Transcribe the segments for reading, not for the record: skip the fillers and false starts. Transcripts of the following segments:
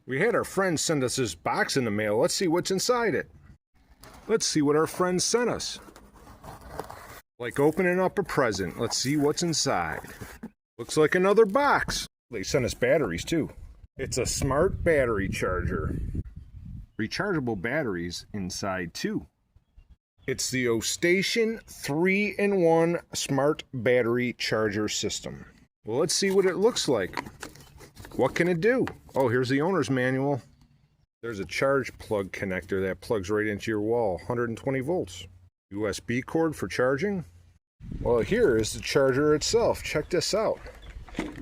We had our friend send us this box in the mail. Let's see what's inside it. Let's see what our friends sent us. Like opening up a present. Let's see what's inside. Looks like another box. They sent us batteries too. It's a smart battery charger. Rechargeable batteries inside too. It's the Ostation 3-in-1 smart battery charger system. Well, let's see what it looks like. What can it do? Oh, here's the owner's manual. There's a charge plug connector that plugs right into your wall, 120 volts. USB cord for charging. Well, here is the charger itself. Check this out.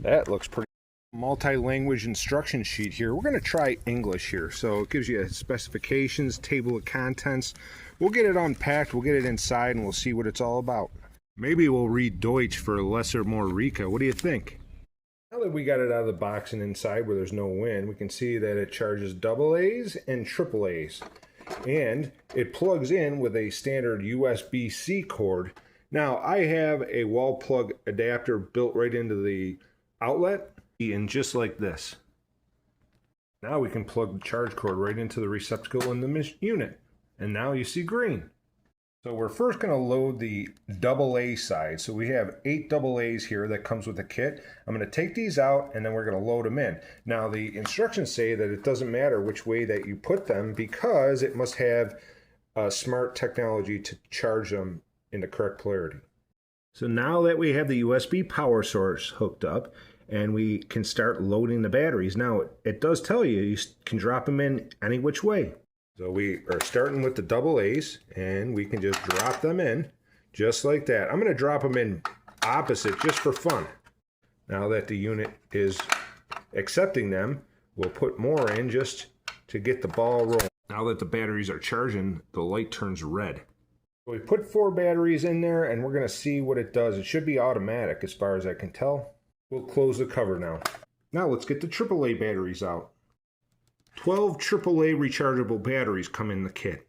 That looks pretty. Multi-language instruction sheet here. We're going to try English here. So it gives you specifications, table of contents. We'll get it unpacked, we'll get it inside, and we'll see what it's all about. Maybe we'll read Deutsch for lesser more Rica. What do you think? Now that we got it out of the box and inside where there's no wind, we can see that it charges AA's and AAA's. And it plugs in with a standard USB-C cord. Now, I have a wall plug adapter built right into the outlet, and just like this. Now we can plug the charge cord right into the receptacle in the unit. And now you see green. So we're first going to load the AA side. So we have 8 AA's here that comes with the kit. I'm going to take these out and then we're going to load them in. Now the instructions say that it doesn't matter which way that you put them because it must have smart technology to charge them in the correct polarity. So now that we have the USB power source hooked up and we can start loading the batteries. Now it does tell you you can drop them in any which way. So we are starting with the AA's and we can just drop them in just like that. I'm going to drop them in opposite just for fun. Now that the unit is accepting them, we'll put more in just to get the ball rolling. Now that the batteries are charging, the light turns red. So we put 4 batteries in there and we're going to see what it does. It should be automatic as far as I can tell. We'll close the cover now. Now let's get the AAA batteries out. 12 AAA rechargeable batteries come in the kit.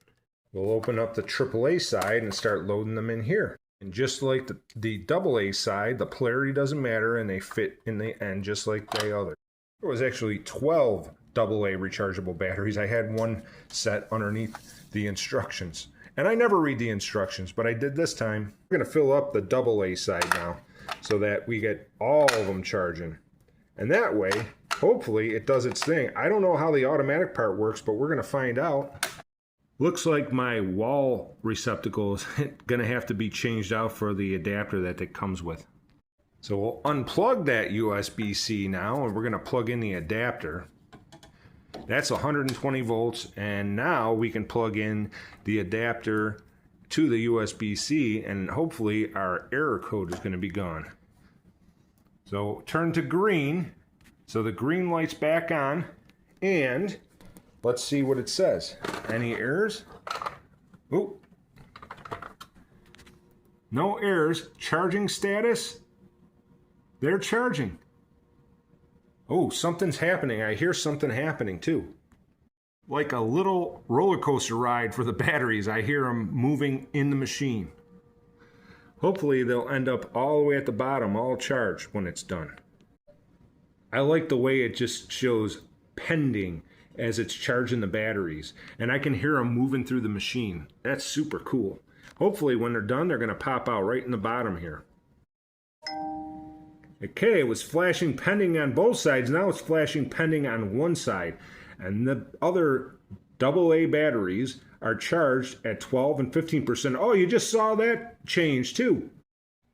We'll open up the AAA side and start loading them in here. And just like the AA side, the polarity doesn't matter and they fit in the end just like the other. There was actually 12 AA rechargeable batteries. I had one set underneath the instructions. And I never read the instructions, but I did this time. We're going to fill up the AA side now so that we get all of them charging. And that way, hopefully it does its thing. I don't know how the automatic part works, but we're going to find out. Looks like my wall receptacle is going to have to be changed out for the adapter that it comes with. So we'll unplug that USB-C now, and we're going to plug in the adapter. That's 120 volts, and now we can plug in the adapter to the USB-C, and hopefully our error code is going to be gone. So turn to green, so the green light's back on, and let's see what it says. Any errors? Oh, no errors. Charging status, they're charging. Oh, something's happening. I hear something happening too. Like a little roller coaster ride for the batteries. I hear them moving in the machine. Hopefully they'll end up all the way at the bottom, all charged when it's done. I like the way it just shows pending as it's charging the batteries. And I can hear them moving through the machine. That's super cool. Hopefully when they're done, they're going to pop out right in the bottom here. Okay, it was flashing pending on both sides. Now it's flashing pending on one side. And the other AA batteries are charged at 12 and 15%. Oh, you just saw that change too.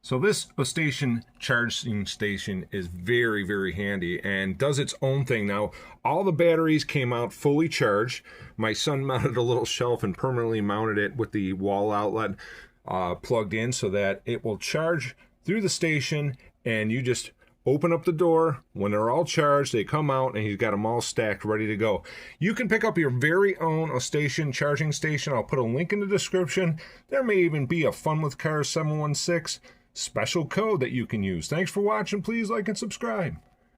So this Ostation charging station is very, very handy and does its own thing. Now, all the batteries came out fully charged. My son mounted a little shelf and permanently mounted it with the wall outlet plugged in so that it will charge through the station, and you just open up the door. When they're all charged, they come out and he's got them all stacked ready to go. You can pick up your very own Ostation charging station. I'll put a link in the description. There may even be a Fun with Cars 716 special code that you can use. Thanks for watching. Please like and subscribe.